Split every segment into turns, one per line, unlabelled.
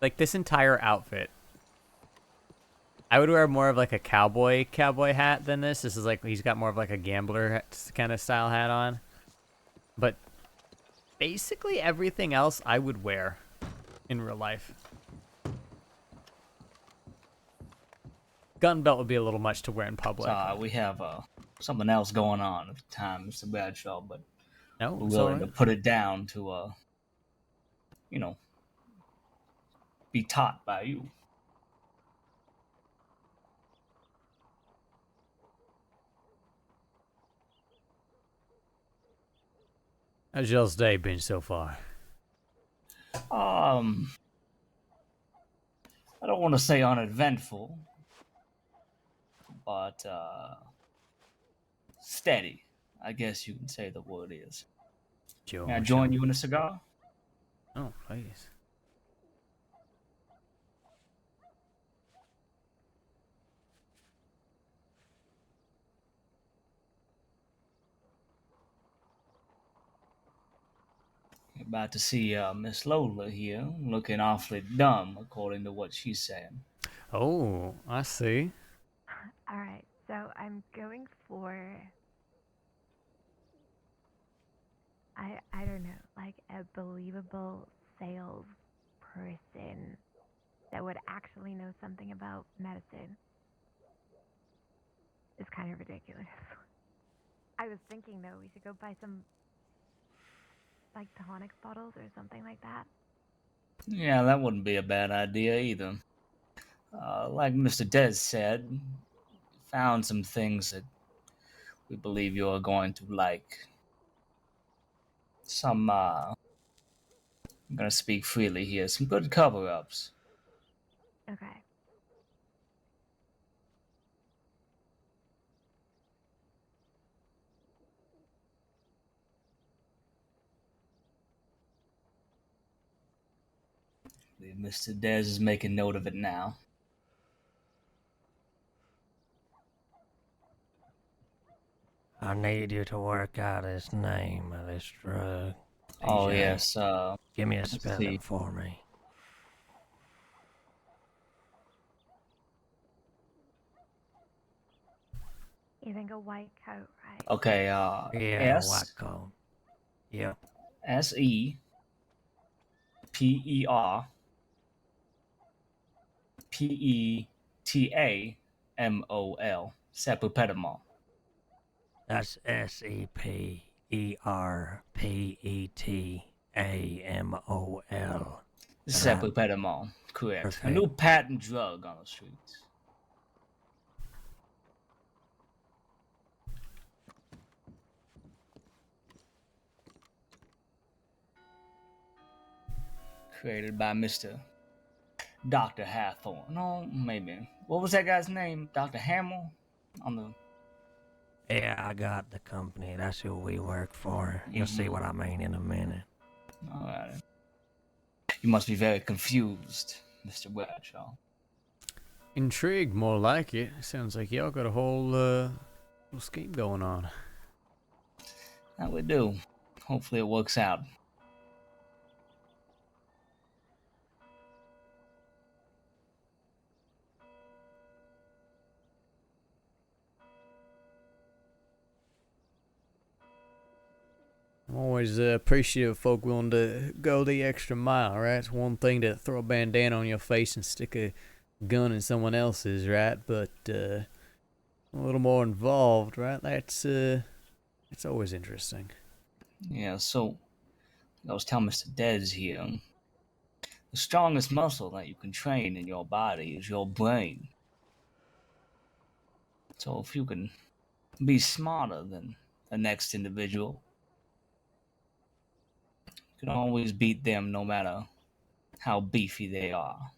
Like this entire outfit. I would wear more of like a cowboy hat than this. This is like he's got more of like a gambler kind of style hat on. But basically everything else I would wear in real life. Gun belt would be a little much to wear in public.
We have something else going on at the time, Mr. Bradshaw, but
No,
we're
it's all
willing
right.
to put it down to, you know, be taught by you.
How's y'all's day been so far?
Um, I don't want to say uneventful, but steady. I guess you can say the word is. Can I
Sure,
join
sure.
you in a cigar?
Oh, please.
About to see Miss Lola here, looking awfully dumb, according to what she's saying.
Oh, I see.
All right, so I'm going for I don't know, like a believable salesperson that would actually know something about medicine. It's kind of ridiculous. I was thinking though, we should go buy some like tonic bottles or something like that.
Yeah, that wouldn't be a bad idea either. Like Mr. Des said, found some things that we believe you're going to like. Some, I'm gonna speak freely here, some good cover ups.
Okay.
Mr. Des is making note of it now.
I need you to work out his name of this drug.
Oh,
DJ,
yes,
give me a
let's
spelling
see.
for me.
You think a white coat, right?
Okay,
Yeah, white
S
coat. Yep.
S E P E R P E T A M O L. Sepupetamol.
That's Sepetamol. Right.
Sepupetamol, correct. A new
Perfect.
patent drug on the streets. Created by Mr. Dr. Hathorne. No, maybe. What was that guy's name? Dr. Hamill? On the.
Yeah, I got the company. That's who we work for. You'll see what I mean in a minute.
Alright. You must be very confused, Mr. Bradshaw.
Intrigued, more like it. Sounds like y'all got a whole little scheme going on.
That we do. Hopefully it works out.
I'm always appreciative of folk willing to go the extra mile, right? It's one thing to throw a bandana on your face and stick a gun in someone else's, right? But a little more involved, right? That's always interesting.
Yeah, so I was telling Mr. Des here, the strongest muscle that you can train in your body is your brain. So if you can be smarter than the next individual, you can always beat them no matter how beefy they are.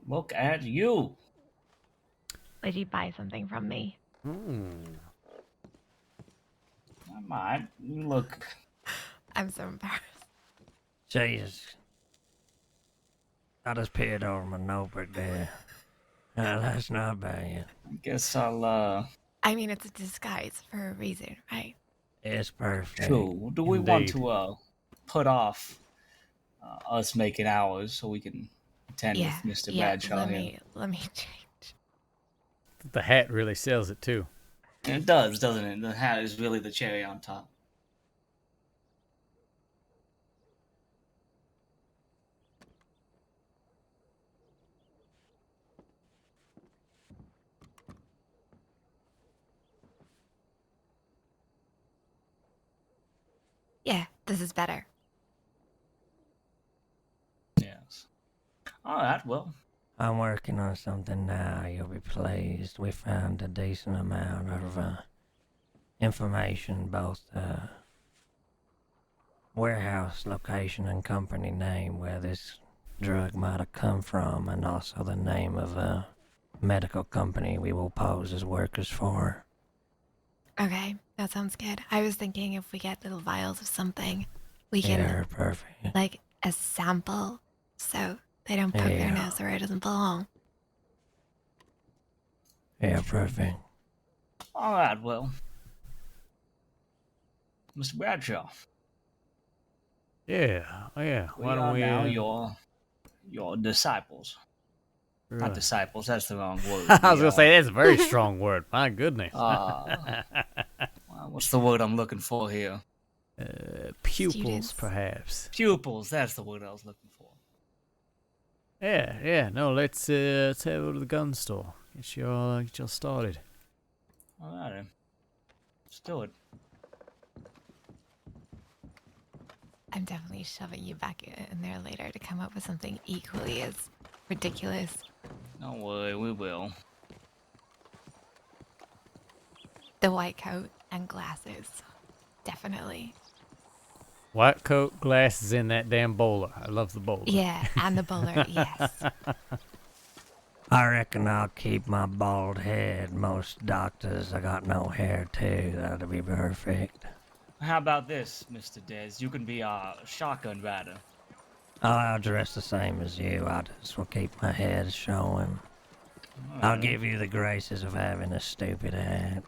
Look at you.
would you buy something from me?
I might. You look.
I'm so embarrassed.
Jesus. I just peered over my notebook there. That's not bad.
I guess I'll.
I mean, it's a disguise for a reason, right?
It's perfect.
True. Do we want
Indeed.
to put off us making ours so we can attend
Yeah,
with Mr.
yeah.
Bradshaw here?
Let me change.
The hat really sells it too.
And it does, doesn't it? The hat is really the cherry on top.
Yeah, this is better.
Yes. All right. Well,
I'm working on something now. You'll be pleased. We found a decent amount of information, both warehouse location and company name where this drug might have come from, and also the name of a medical company we will pose as workers for.
Okay, that sounds good. I was thinking if we get little vials of something, we can,
Yeah, perfect.
like, a sample, so they don't poke their
Yeah.
nose where it doesn't belong.
Yeah, perfect.
all right. Well, Mr. Bradshaw,
Yeah, yeah.
we
Why don't
are
we?
now your disciples. Not
Right.
disciples. That's the wrong word.
I was gonna say that's a very strong word. My goodness.
What's the word I'm looking for here?
Pupils,
Students.
perhaps.
Pupils. That's the word I was looking for.
Yeah. No, let's head over to the gun store. Get you started.
All right. Then. Let's do it.
I'm definitely shoving you back in there later to come up with something equally as ridiculous.
Don't worry, we will.
The white coat and glasses. Definitely.
White coat, glasses in that damn bowler. I love the bowler.
Yeah, and the bowler, yes.
I reckon I'll keep my bald head. Most doctors, I got no hair too. That'll be perfect.
How about this, Mr. Dez? You can be our shotgun rider.
I'll dress the same as you. I just will keep my head showing. I'll give you the graces of having a stupid hat.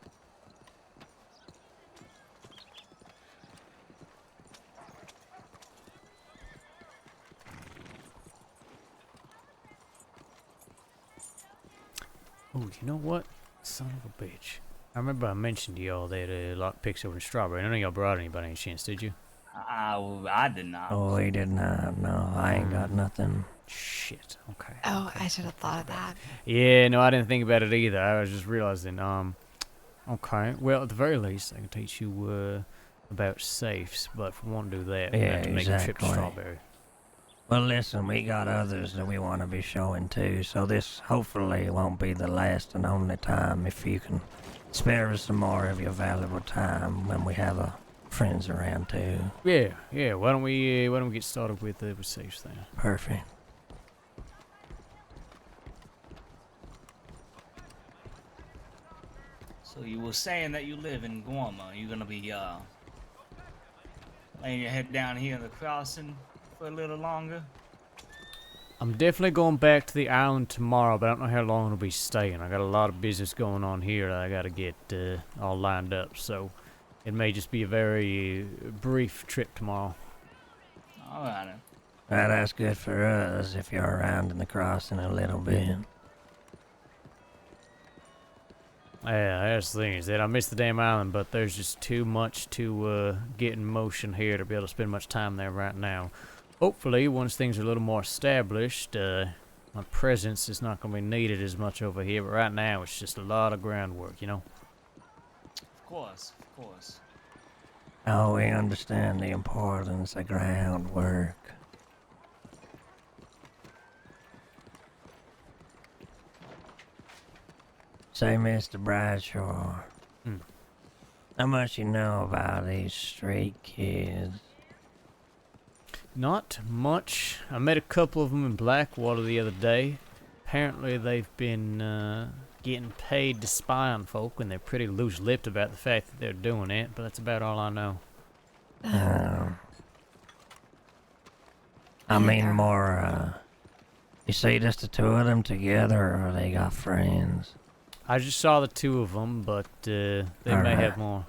Oh, you know what? Son of a bitch. I remember I mentioned to y'all that lockpicks over in Strawberry. I don't know y'all brought any by any chance, did you?
I did not.
Oh, he did not. No, I ain't got nothing.
Shit. Okay.
Oh, I should have thought of that.
Yeah, no, I didn't think about it either. I was just realizing, okay. Well, at the very least, I can teach you, about safes, but if we want to do that, we have to make a trip to
exactly.
Strawberry.
Well, listen, we got others that we want to be showing too, so this hopefully won't be the last and only time. If you can spare us some more of your valuable time when we have friends around too.
Yeah. Why don't we get started with safes then?
Perfect.
So you were saying that you live in Guam. Are you gonna be laying your head down here in the crossing for a little longer?
I'm definitely going back to the island tomorrow, but I don't know how long I'll be staying. I got a lot of business going on here that I got to get all lined up, so it may just be a very brief trip tomorrow.
All right.
Well, that's good for us if you're around in the crossing a little bit.
Yeah, that's the thing is that I miss the damn island, but there's just too much to get in motion here to be able to spend much time there right now. Hopefully, once things are a little more established, my presence is not going to be needed as much over here, but right now it's just a lot of groundwork, you know?
Of course.
Oh, we understand the importance of groundwork. Say, Mr. Bradshaw, how much you know about these street kids?
Not much. I met a couple of them in Blackwater the other day. Apparently they've been getting paid to spy on folk, and they're pretty loose-lipped about the fact that they're doing it, but that's about all I know.
I
think
mean
they're-
more, you see just the two of them together, or they got friends?
I just saw the two of them, but they may
Alright.
have more.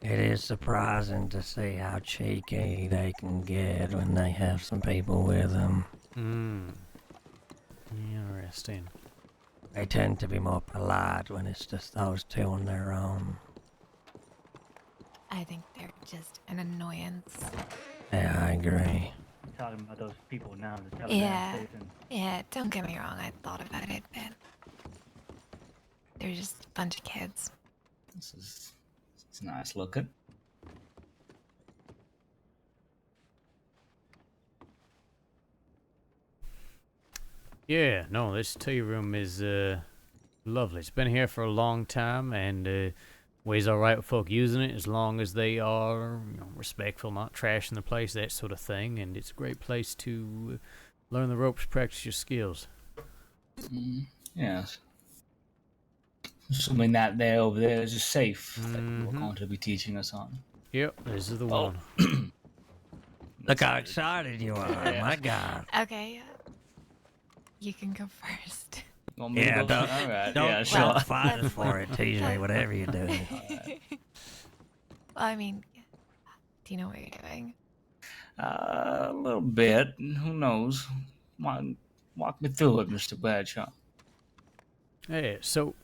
It is surprising to see how cheeky they can get when they have some people with them.
Interesting.
They tend to be more polite when it's just those two on their own.
I think they're just an annoyance.
Yeah, I agree.
You're talking about those people now, the
Yeah.
telegram station.
Yeah, don't get me wrong, I thought about it, but they're just a bunch of kids.
It's nice looking.
Yeah, no, this tea room is lovely. It's been here for a long time, and ways all right with folk using it as long as they are, respectful, not trashing the place, that sort of thing. And it's a great place to learn the ropes, practice your skills.
Yes. Assuming that there over there is safe that you are
Mhm.
going to be teaching us on.
Yep, this is the
Oh.
one.
Look how excited you are, my God.
Okay, you can go first.
You want me
Yeah,
to go?
don't-
All right.
Don't,
Yeah, sure.
don't fight us for it, tease me, whatever you do.
Well, I mean, do you know what you're doing?
A little bit. Who knows? Walk me through it, Mr. Bradshaw.
Yeah, so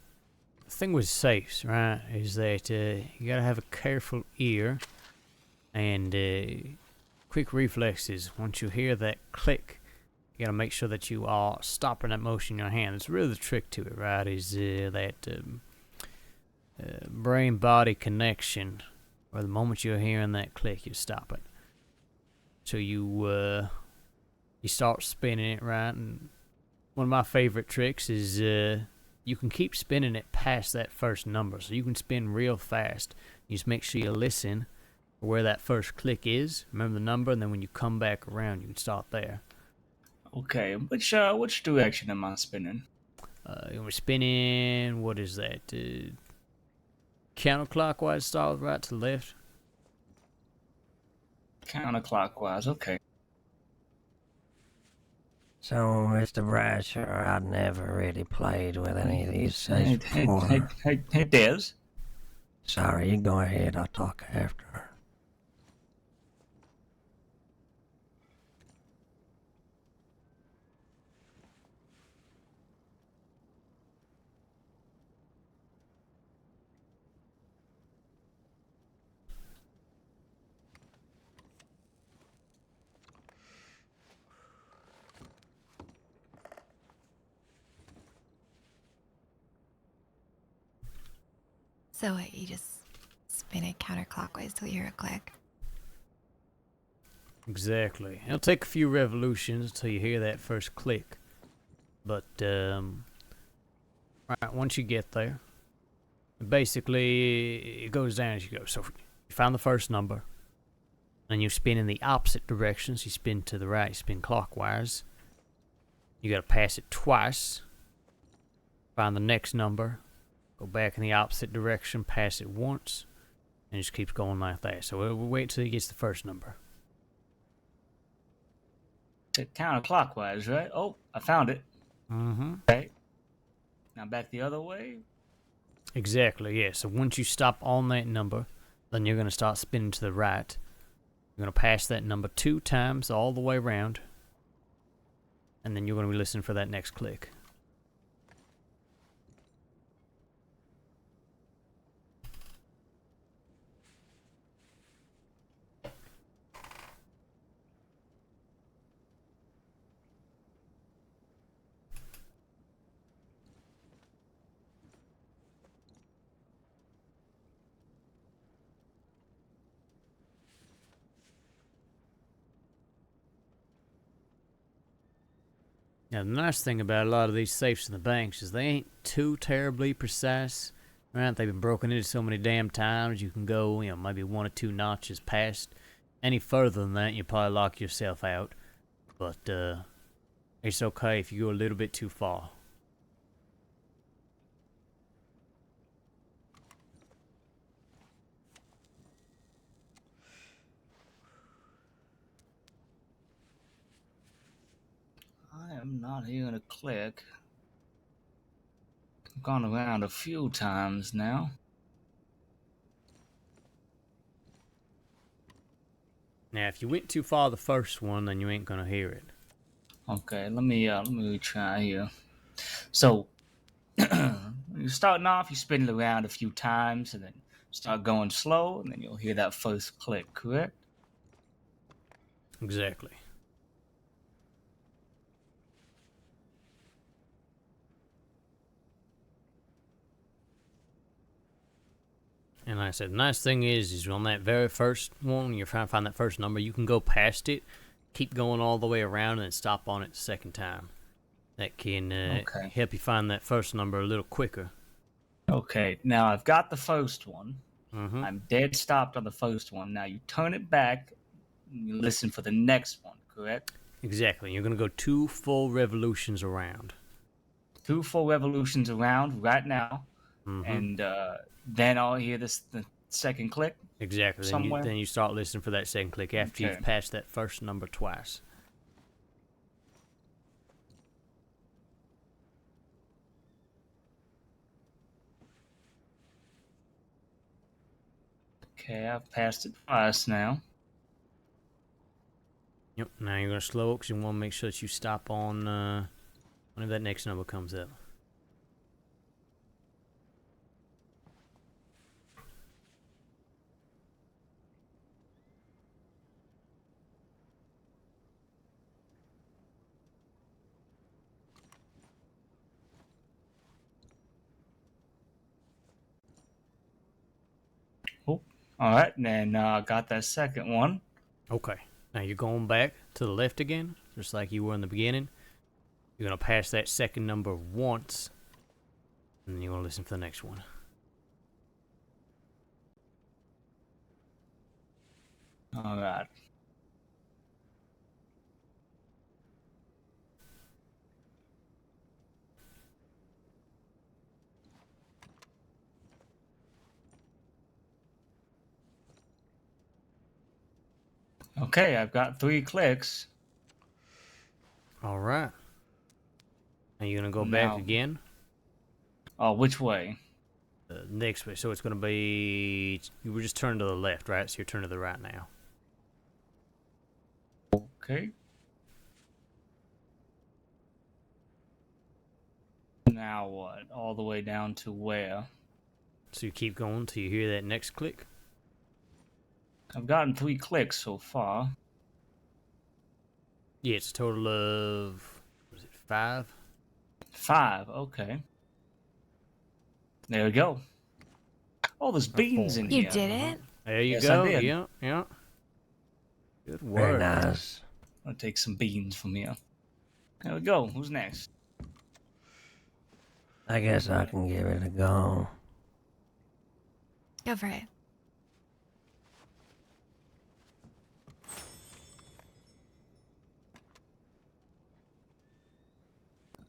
the thing with safes, right, is that you gotta have a careful ear and quick reflexes. Once you hear that click, you gotta make sure that you are stopping that motion in your hand. It's really the trick to it, right? Is that brain-body connection, where the moment you're hearing that click, you stop it. So you start spinning it, right? And one of my favorite tricks is you can keep spinning it past that first number, so you can spin real fast. You just make sure you listen for where that first click is. Remember the number, and then when you come back around, you can start there.
Okay, which direction am I spinning?
We're spinning. What is that? Counterclockwise, start right to left.
Counterclockwise. Okay.
So, Mr. Bradshaw, I'd never really played with any of these
Hey,
safes before.
hey, Des.
Sorry, you go ahead, I'll talk after.
So what, you just spin it counterclockwise till you hear a click?
Exactly. It'll take a few revolutions until you hear that first click. But, right, once you get there, basically, it goes down as you go. So you found the first number, and you spin in the opposite directions. You spin to the right, you spin clockwise. You gotta pass it twice. Find the next number, go back in the opposite direction, pass it once, and it just keeps going like that. So we'll wait till he gets the first number.
Counterclockwise, right? Oh, I found it.
Mm-hmm.
Okay. Now back the other way.
Exactly, yeah. So once you stop on that number, then you're going to start spinning to the right. You're going to pass that number 2 times all the way around. And then you're going to be listening for that next click. Now, the nice thing about a lot of these safes in the banks is they ain't too terribly precise. Right? They've been broken into so many damn times, you can go, maybe 1 or 2 notches past. Any further than that, you probably lock yourself out. But, it's okay if you go a little bit too far.
I am not hearing a click. I've gone around a few times now.
Now, if you went too far the first one, then you ain't gonna hear it.
Okay, let me retry here. So, when you're starting off, you spin it around a few times, and then start going slow, and then you'll hear that first click, correct?
Exactly. And like I said, the nice thing is on that very first one, you're trying to find that first number, you can go past it, keep going all the way around, and then stop on it the second time. That can help you find that first number a little quicker.
Okay, now I've got the first one.
Mm-hmm.
I'm dead stopped on the first one. Now you turn it back, and you listen for the next one, correct?
Exactly. You're going to go 2 full revolutions around.
2 full revolutions around right now, and then I'll hear the second click.
Exactly.
Somewhere.
Then you start listening for that second click after
Okay.
you've passed that first number twice.
Okay, I've passed it twice now.
Yep. Now you're going to slow it because you want to make sure that you stop on whenever that next number comes up.
Oh, all right, and then I got that second one.
Okay. Now you're going back to the left again, just like you were in the beginning. You're going to pass that second number once, and then you're going to listen for the next one.
All right. Okay, I've got 3 clicks.
All right. Now you're going to go back
Now-
again.
Oh, which way?
Next way. So it's going to be... You were just turning to the left, right? So you're turning to the right now.
Okay. Now what? All the way down to where?
So you keep going till you hear that next click.
I've gotten 3 clicks so far.
Yeah, it's a total of... Was it 5?
5, okay. There we go. Oh, there's beans
4.
in
You
here.
did it?
There you
Yes,
go.
I did.
Yeah. Good
Very
work.
nice.
I'll take some beans from here. There we go. Who's next?
I guess I can give it a go.
Go for it.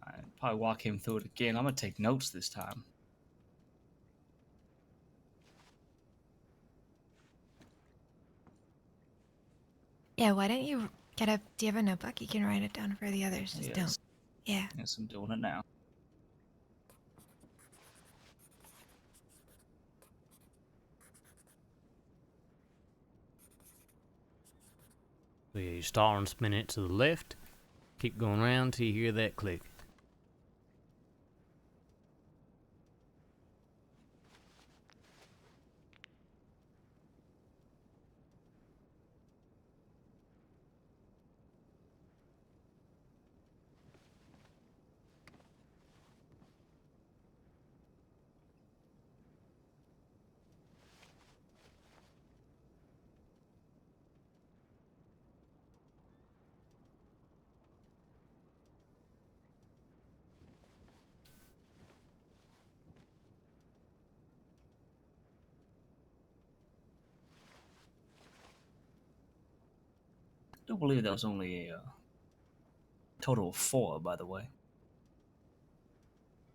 I'll probably walk him through it again. I'm gonna take notes this time.
Yeah, why don't you get up? Do you have a notebook? You can write it down for the others. Just
Yes.
don't. Yeah.
Yes, I'm doing it now.
So yeah, you start and spin it to the left. Keep going around till you hear that click.
do believe that was only a total of 4, by the way.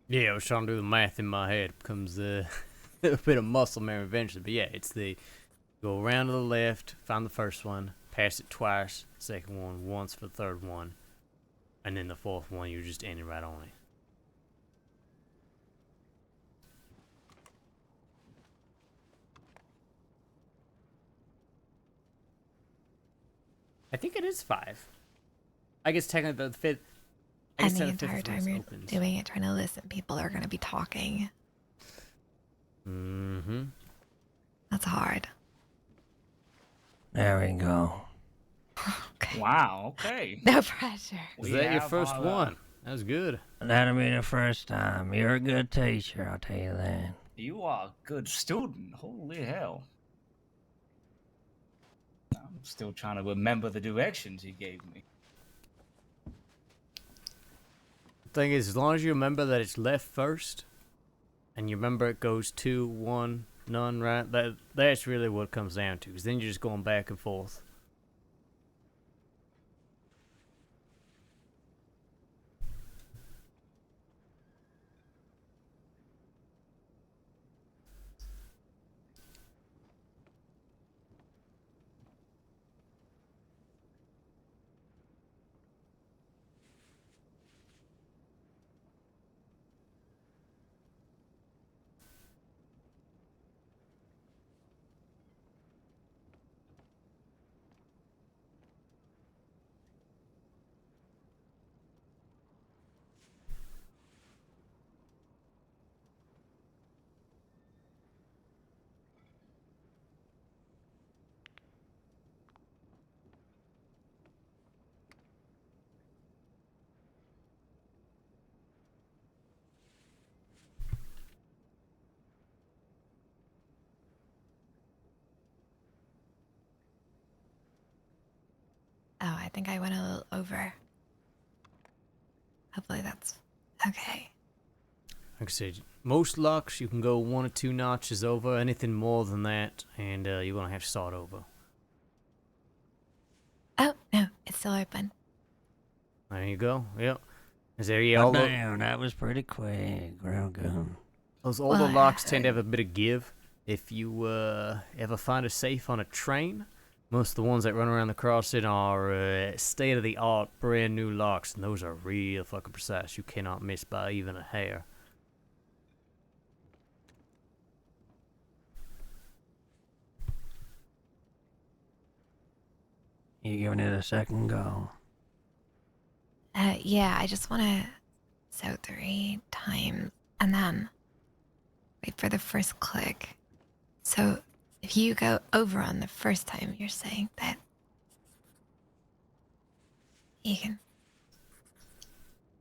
Yeah, I was trying to do the math in my head. It becomes a bit of muscle memory eventually. But yeah, it's the go around to the left, find the first one, pass it twice, second one once for the third one, and then the fourth one you're just ending right on it. I think it is 5. I guess technically the fifth. I
And
guess
the
the
entire
fifth
time
one
you're
opens.
doing it, trying to listen, people are going to be talking.
Mm-hmm.
That's hard.
There we go.
Okay.
Wow, okay.
No pressure.
Was
We
that your
have
first
our,
one? That was good.
That'll be the first time. You're a good teacher, I'll tell you that.
You are a good student. Holy hell. I'm still trying to remember the directions he gave me.
Thing is, as long as you remember that it's left first, and you remember it goes 2, 1, none, right? That's really what it comes down to. Because then you're just going back and forth.
Oh, I think I went a little over. Hopefully that's okay.
Like I said, most locks you can go 1 or 2 notches over. Anything more than that, and you're gonna have to start over.
Oh, no, it's still open.
There you go. Yep. Is there yeah,
Oh,
all the,
damn, that was pretty quick. Real good.
those older
Well,
locks tend to have a bit of give. If you ever find a safe on a train, most of the ones that run around the crossing are state-of-the-art, brand new locks, and those are real fucking precise. You cannot miss by even a hair.
You giving it a second go?
Yeah, I just want to. So 3 times, and then wait for the first click. So if you go over on the first time, you're saying that you can.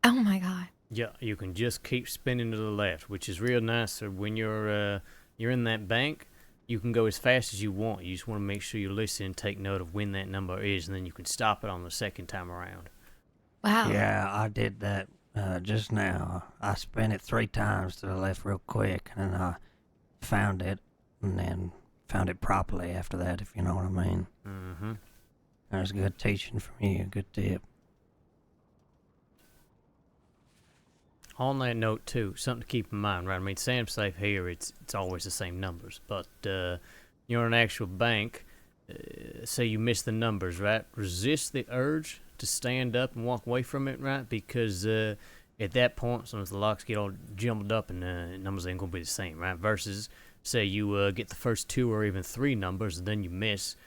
Oh my god.
Yeah, you can just keep spinning to the left, which is real nice. So when you're in that bank, you can go as fast as you want. You just want to make sure you listen and take note of when that number is, and then you can stop it on the second time around.
Wow.
Yeah, I did that just now. I spun it 3 times to the left real quick, and I found it, and then found it properly after that, if you know what I mean.
Mm-hmm.
That was good teaching from you. Good tip.
On that note, too, something to keep in mind, right? I mean, Sam's safe here, it's always the same numbers. But you're in an actual bank, say you miss the numbers, right? Resist the urge to stand up and walk away from it, right? Because at that point, sometimes the locks get all jumbled up and numbers ain't going to be the same, right? Versus, say you get the first 2 or even 3 numbers and then you miss.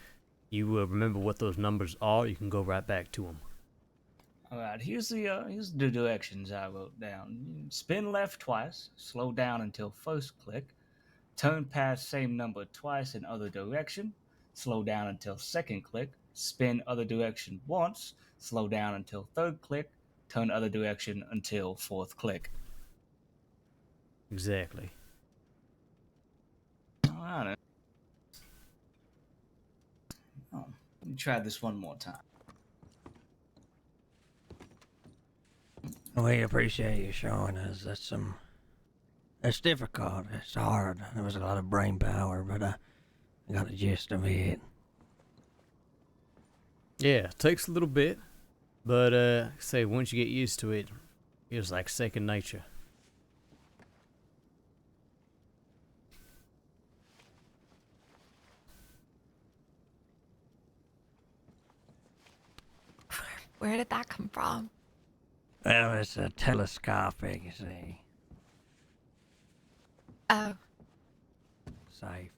You remember what those numbers are, you can go right back to them.
Alright, here's the directions I wrote down. Spin left twice, slow down until first click, turn past same number twice in other direction, slow down until second click, spin other direction once, slow down until third click, turn other direction until fourth click.
Exactly.
Alright. Oh, let me try this one more time.
We appreciate you showing us. It's difficult. It's hard. There was a lot of brain power, but I got the gist of it.
Yeah, it takes a little bit, but say once you get used to it, it's like second nature.
Where did that come from?
Well, it's a telescopic, you see.
Oh,
Safe.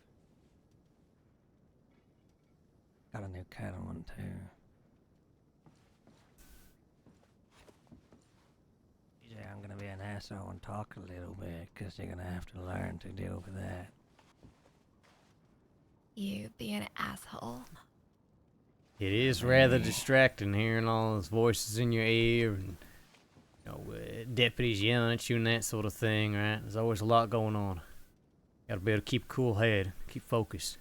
Got a new kettle one too. Yeah, I'm gonna be an asshole and talk a little bit, cause you're gonna have to learn to deal with that.
you be an asshole.
It is rather distracting hearing all those voices in your ear and deputies yelling at you and that sort of thing, right? There's always a lot going on. Gotta be able to keep a cool head, keep focused.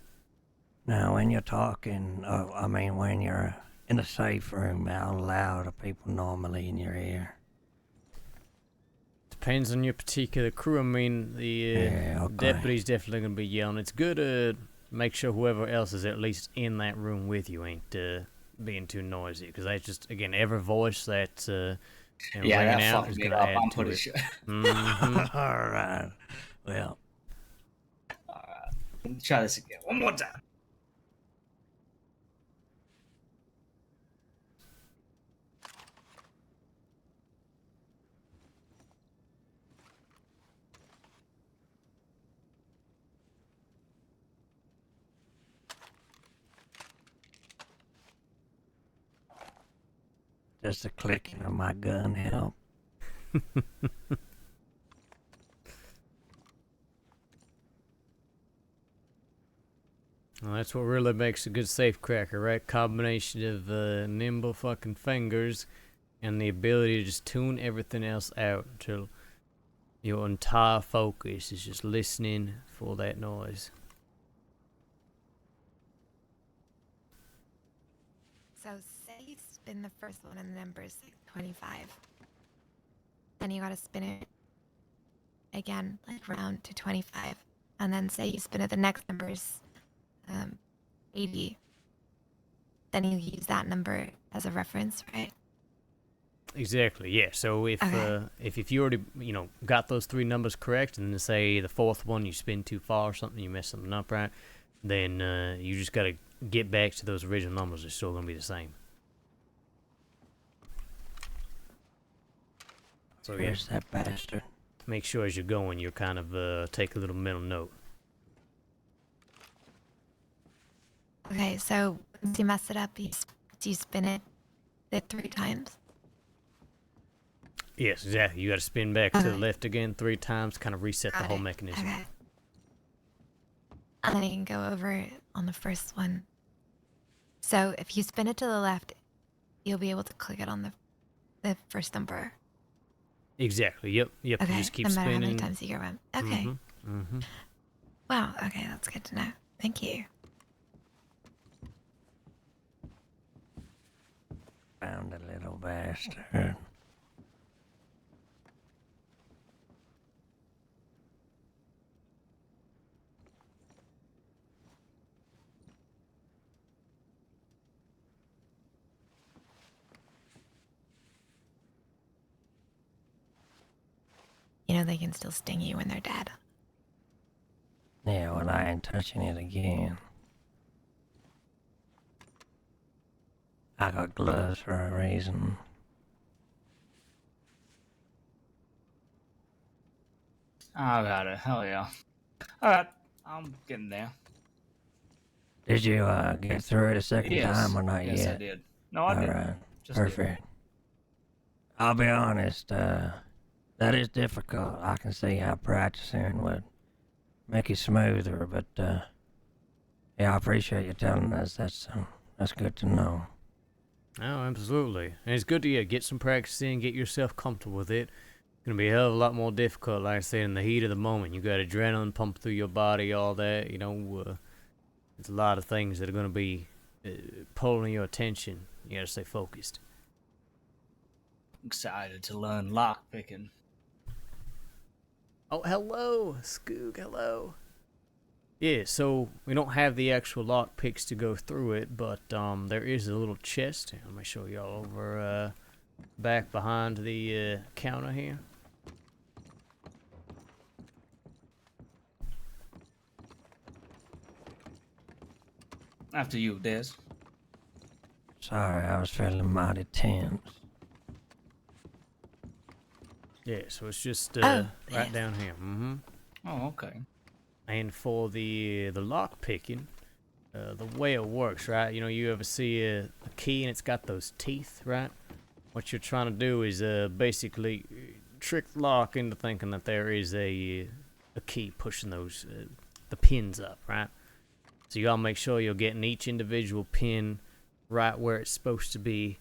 Now, when you're talking, when you're in a safe room, how loud are people normally in your ear?
Depends on your particular crew. I mean, the
Okay.
deputy's definitely gonna be yelling. It's good to make sure whoever else is at least in that room with you ain't being too noisy, because that's just, again, every voice that's ringing
that
out
fucked
is
me
gonna
up.
add
I'm
to
pretty
it.
sure.
Mm-hmm.
All right. Well,
Let me try this again. One more time.
just the clicking of my gun help.
Well, that's what really makes a good safecracker, right? Combination of nimble fucking fingers and the ability to just tune everything else out until your entire focus is just listening for that noise.
So say you spin the first one and the number is like 25. Then you gotta spin it again, like round to 25. And then say you spin it, the next number is 80. Then you use that number as a reference, right?
Exactly, yeah. So if
Okay.
if you already got those three numbers correct, and then say the fourth one you spin too far or something, you mess something up, right? Then you just gotta get back to those original numbers. They're still gonna be the same. So yeah,
Where's that bastard?
make sure as you're going, you're kind of take a little mental note.
Okay, so once you mess it up, do you spin it the 3 times?
Yes, exactly. You got to spin back to the
Okay.
left again 3 times, kind of reset the
Got
whole
it.
mechanism.
Okay. And then you can go over it on the first one. So if you spin it to the left, you'll be able to click it on the first number.
Exactly. Yep. You
Okay.
just keep
No matter how many
spinning.
times you go around. Okay.
Mm-hmm.
Wow. Okay, that's good to know. Thank you.
Found a little bastard.
You know they can still sting you when they're dead.
Yeah, well, I ain't touching it again. I got gloves for a reason.
I got it. Hell yeah. Alright, I'm getting there.
Did you get through it a second
Yes.
time or not
Yes, I
yet?
did. No, I did.
Alright,
Just did.
perfect. I'll be honest, that is difficult. I can see how practicing would make it smoother, but yeah, I appreciate you telling us. That's good to know.
Oh, absolutely. And it's good to get some practice in, get yourself comfortable with it. It's going to be a hell of a lot more difficult, like I said, in the heat of the moment. You got adrenaline pumping through your body, all that. There's a lot of things that are going to be pulling your attention. You got to stay focused.
Excited to learn lockpicking.
Oh, hello, Skoog, hello. Yeah, so we don't have the actual lock picks to go through it, but there is a little chest. Here, let me show y'all over back behind the counter here.
After you, Des.
Sorry, I was feeling mighty tense.
Yeah, so it's just
Oh,
right down here. Mm-hmm.
Oh, okay.
And for the lock picking, the way it works, right? You know, you ever see a key and it's got those teeth, right? What you're trying to do is basically trick the lock into thinking that there is a key pushing those the pins up, right? So you gotta make sure you're getting each individual pin right where it's supposed to be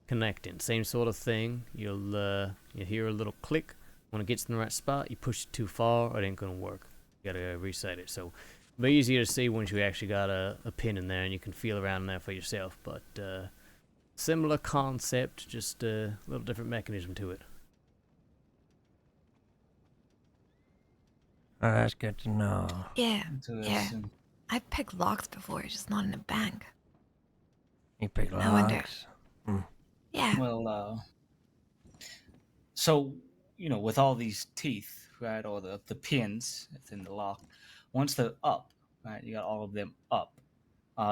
connecting. Same sort of thing. You'll hear a little click when it gets in the right spot. You push it too far, it ain't gonna work. You gotta reset it. So it'll be easier to see once you actually got a pin in there and you can feel around in there for yourself. But similar concept, just a little different mechanism to it.
Oh, that's good to know.
Yeah.
Interesting.
I've picked locks before, just not in a bank.
You pick
I wonder.
locks.
Yeah.
Well, so, with all these teeth, right, or the pins within the lock, once they're up, right, you got all of them up.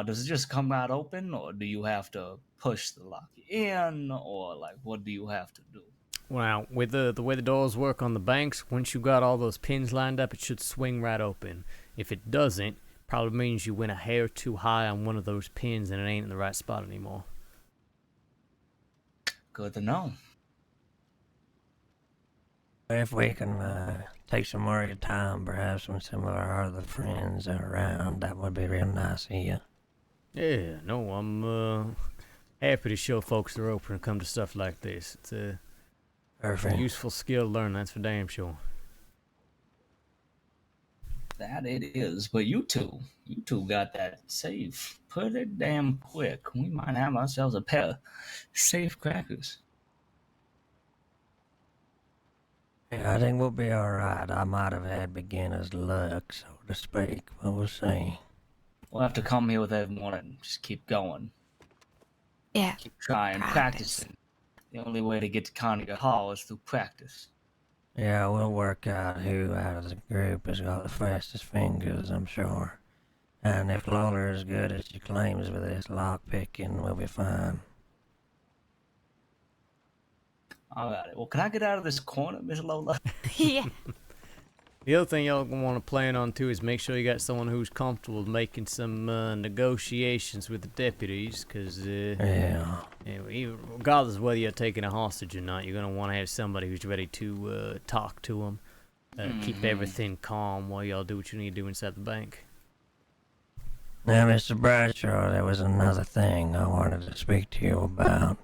Does it just come out open, or do you have to push the lock in, or like what do you have to do?
Well, with the way the doors work on the banks, once you got all those pins lined up, it should swing right open. If it doesn't, probably means you went a hair too high on one of those pins and it ain't in the right spot anymore.
Good to know.
If we can take some more of your time, perhaps when some of our other friends are around, that would be real nice of you.
Yeah, no, I'm happy to show folks the rope and come to stuff like this. It's a
Perfect.
useful skill to learn, that's for damn sure.
That it is, but you two got that safe pretty damn quick. We might have ourselves a pair of safe crackers.
Yeah, I think we'll be alright. I might have had beginner's luck, so to speak, but we'll see.
We'll have to come here with everyone and just keep going.
Yeah.
Keep trying, practicing. The only way to get to Carnegie Hall is through practice.
Yeah, we'll work out who out of the group has got the fastest fingers, I'm sure. And if Lola is good as she claims with this lockpicking, we'll be fine.
All right. Well, can I get out of this corner, Miss Lola?
Yeah.
The other thing y'all gonna want to plan on too is make sure you got someone who's comfortable making some negotiations with the deputies, because
Yeah.
regardless of whether you're taking a hostage or not, you're gonna want to have somebody who's ready to talk to them, keep everything calm while y'all do what you need to do inside the bank.
Now, Mr. Bradshaw, there was another thing I wanted to speak to you about.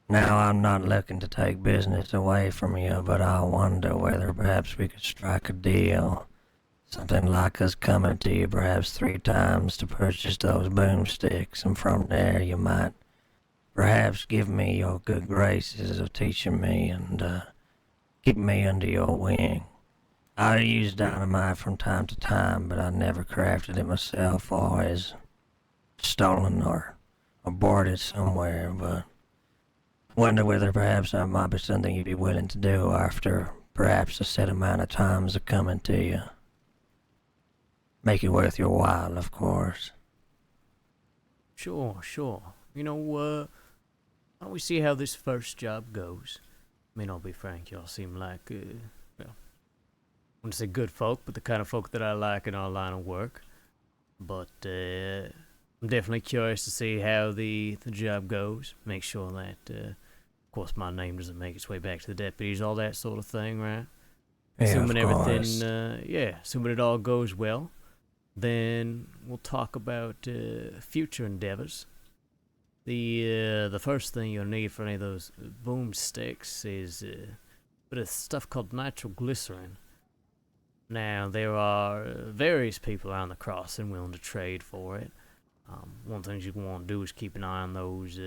Now, I'm not looking to take business away from you, but I wonder whether perhaps we could strike a deal. Something like us coming to you perhaps 3 times to purchase those boomsticks, and from there you might perhaps give me your good graces of teaching me and keep me under your wing. I use dynamite from time to time, but I never crafted it myself, always stolen or aborted somewhere, but wonder whether perhaps that might be something you'd be willing to do after perhaps a set amount of times of coming to you. Make it worth your while, of course.
Sure. You know, why don't we see how this first job goes? I mean, I'll be frank, y'all seem like, well, I wouldn't say good folk, but the kind of folk that I like in our line of work. But I'm definitely curious to see how the job goes. Make sure that, of course, my name doesn't make its way back to the deputies, all that sort of thing, right?
Yeah,
Assuming
of course.
everything, assuming it all goes well, then we'll talk about future endeavors. The first thing you'll need for any of those boomsticks is a bit of stuff called nitroglycerin. Now, there are various people around the crossing willing to trade for it. One thing you want to do is keep an eye on those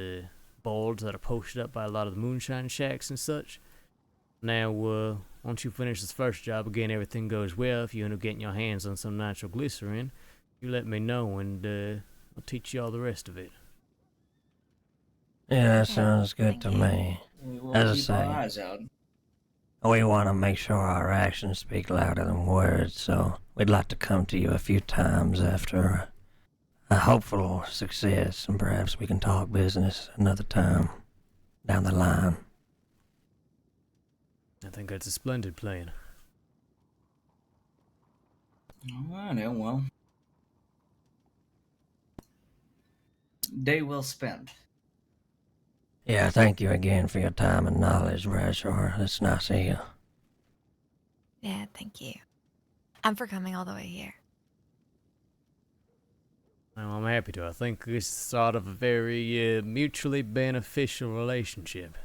boards that are posted up by a lot of the moonshine shacks and such. Now, once you finish this first job, again, everything goes well. If you end up getting your hands on some nitroglycerin, you let me know, and I'll teach you all the rest of it.
Yeah, that
Okay,
sounds good to
thank you.
me.
We will
As I
keep our
say,
eyes out.
we want to make sure our actions speak louder than words, so we'd like to come to you a few times after a hopeful success, and perhaps we can talk business another time down the line.
I think that's a splendid plan.
Alright, then, well. Day well spent.
Yeah, thank you again for your time and knowledge, Bradshaw. It's nice of you.
Yeah, thank you. And for coming all the way here.
Well, I'm happy to. I think this is sort of a very mutually beneficial relationship.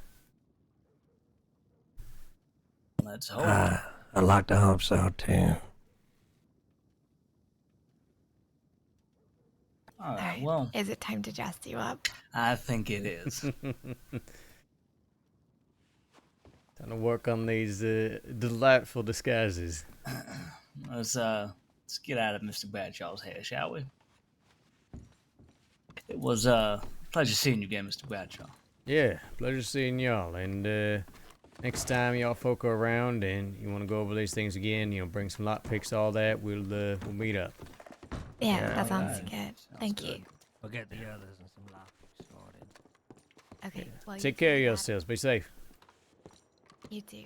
Let's hope.
I'd like to hope so, too.
Alright, well,
Is it time to dress you up?
I think it is.
Time to work on these delightful disguises.
Let's get out of Mr. Bradshaw's hair, shall we? It was a pleasure seeing you again, Mr. Bradshaw.
Yeah, pleasure seeing y'all. And next time y'all folk are around and you want to go over these things again, bring some lockpicks, all that, we'll meet up.
Yeah, that sounds
alright.
good.
Sounds
Thank
good.
you.
We'll get the others and some lockpicks sorted.
Okay. Well, you
Take
two
care of
do that.
yourselves. Be safe.
You too.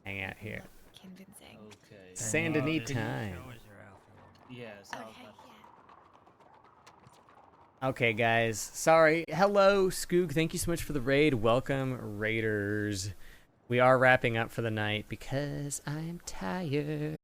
Hang out here.
Convincing.
Okay.
Saint Denis
Uh,
time.
Yes, I was
Okay,
about-
yeah.
Okay, guys. Sorry. Hello, Skoog. Thank you so much for the raid. Welcome, Raiders. We are wrapping up for the night because I'm tired.